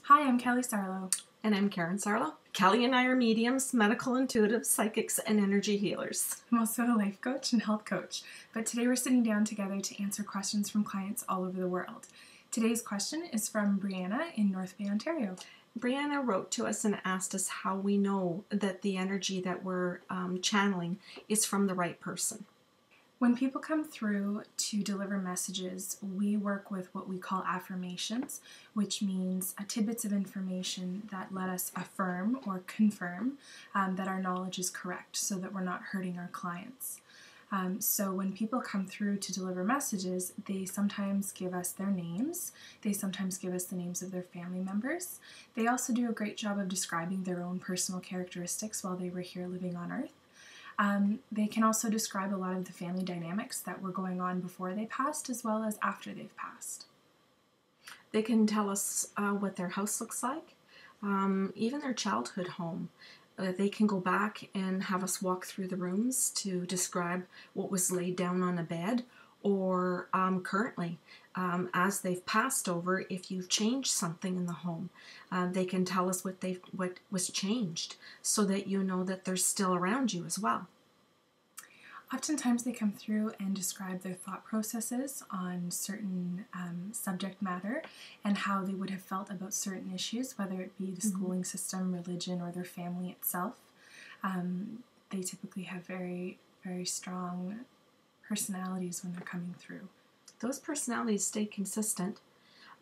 Hi, I'm Kelly Sarlo. And I'm Karen Sarlo. Kelly and I are mediums, medical intuitives, psychics, and energy healers. I'm also a life coach and health coach, but today we're sitting down together to answer questions from clients all over the world. Today's question is from Brianna in North Bay, Ontario. Brianna wrote to us and asked us how we know that the energy that we're channeling is from the right person. When people come through to deliver messages, we work with what we call affirmations, which means tidbits of information that let us affirm or confirm that our knowledge is correct so that we're not hurting our clients. So when people come through to deliver messages, they sometimes give us their names. They sometimes give us the names of their family members. They also do a great job of describing their own personal characteristics while they were here living on Earth. They can also describe a lot of the family dynamics that were going on before they passed as well as after they've passed. They can tell us what their house looks like, even their childhood home. They can go back and have us walk through the rooms to describe what was laid down on a bed, or currently, as they've passed over, if you've changed something in the home, they can tell us what was changed, so that you know that they're still around you as well. Oftentimes they come through and describe their thought processes on certain subject matter and how they would have felt about certain issues, whether it be the schooling system, religion, or their family itself. They typically have very, very strong personalities when they're coming through. Those personalities stay consistent,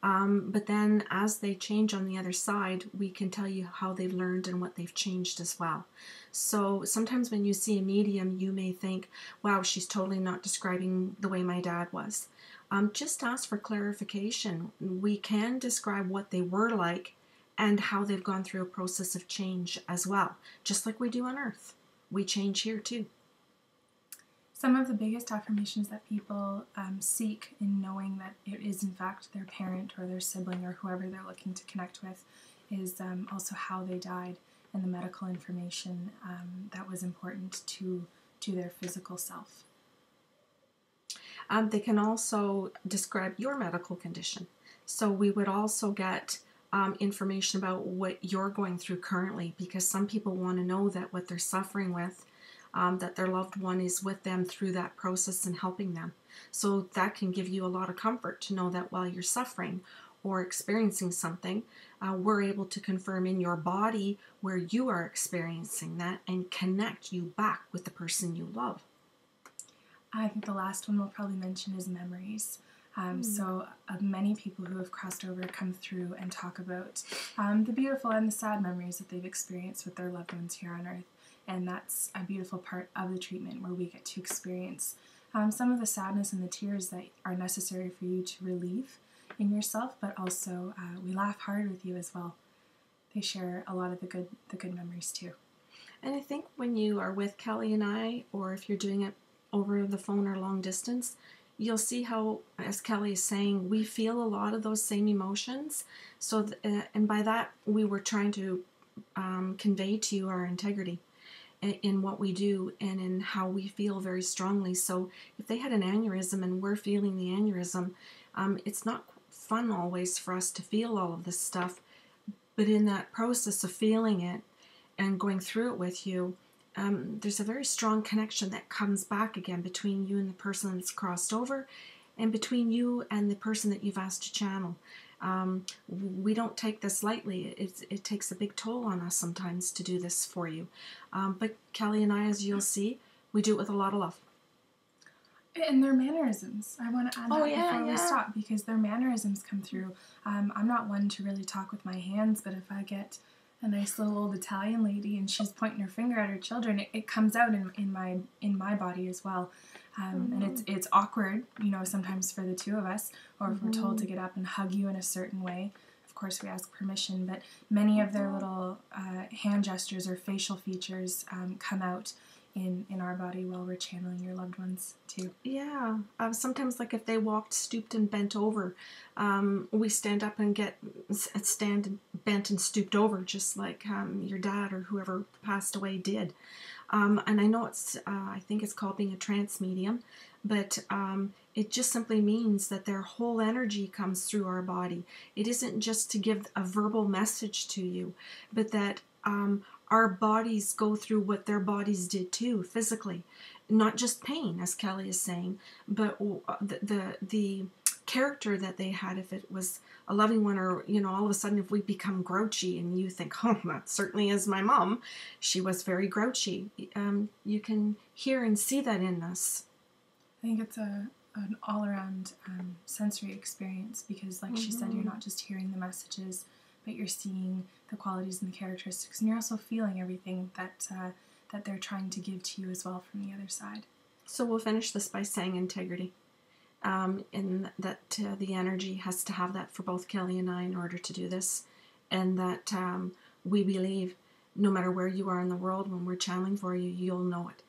but then as they change on the other side, we can tell you how they've learned and what they've changed as well. So sometimes when you see a medium, you may think, wow, she's totally not describing the way my dad was. Just ask for clarification. We can describe what they were like and how they've gone through a process of change as well, just like we do on Earth. We change here too. Some of the biggest affirmations that people seek in knowing that it is in fact their parent or their sibling or whoever they're looking to connect with is also how they died and the medical information that was important to their physical self. They can also describe your medical condition. So we would also get information about what you're going through currently, because some people want to know that what they're suffering with, that their loved one is with them through that process and helping them. So that can give you a lot of comfort to know that while you're suffering or experiencing something, we're able to confirm in your body where you are experiencing that and connect you back with the person you love. I think the last one we'll probably mention is memories. So many people who have crossed over come through and talk about the beautiful and the sad memories that they've experienced with their loved ones here on Earth. And that's a beautiful part of the treatment where we get to experience some of the sadness and the tears that are necessary for you to relieve in yourself, but also we laugh hard with you as well. They share a lot of the good memories too. And I think when you are with Kelly and I, or if you're doing it over the phone or long distance, you'll see how, as Kelly is saying, we feel a lot of those same emotions. So, and by that, we were trying to convey to you our integrity in what we do and in how we feel very strongly. So if they had an aneurysm and we're feeling the aneurysm, it's not fun always for us to feel all of this stuff, but in that process of feeling it and going through it with you, there's a very strong connection that comes back again between you and the person that's crossed over, and between you and the person that you've asked to channel. We don't take this lightly. It takes a big toll on us sometimes to do this for you. But Kelly and I, as you'll see, we do it with a lot of love. And their mannerisms. I want to add that before we stop, because their mannerisms come through. I'm not one to really talk with my hands, but if I get a nice little old Italian lady and she's pointing her finger at her children, it comes out in my body as well. And it's awkward, sometimes for the two of us, or if we're told to get up and hug you in a certain way. Of course, we ask permission, but many of their little hand gestures or facial features come out in our body while we're channeling your loved ones too. Yeah. Sometimes, like if they walked stooped and bent over, we stand up and stand bent and stooped over, just like your dad or whoever passed away did. And I know I think it's called being a trance medium, but It just simply means that their whole energy comes through our body. It isn't just to give a verbal message to you, but that our bodies go through what their bodies did too, physically. Not just pain, as Kelly is saying, but the character that they had, if it was a loving one, or all of a sudden if we become grouchy and you think, oh, that certainly is my mom, she was very grouchy. You can hear and see that in us. I think it's an all-around sensory experience, because like she said, you're not just hearing the messages, but you're seeing the qualities and the characteristics, and you're also feeling everything that they're trying to give to you as well from the other side. So we'll finish this by saying integrity. And that the energy has to have that for both Kelly and I in order to do this. And that we believe no matter where you are in the world, when we're channeling for you, you'll know it.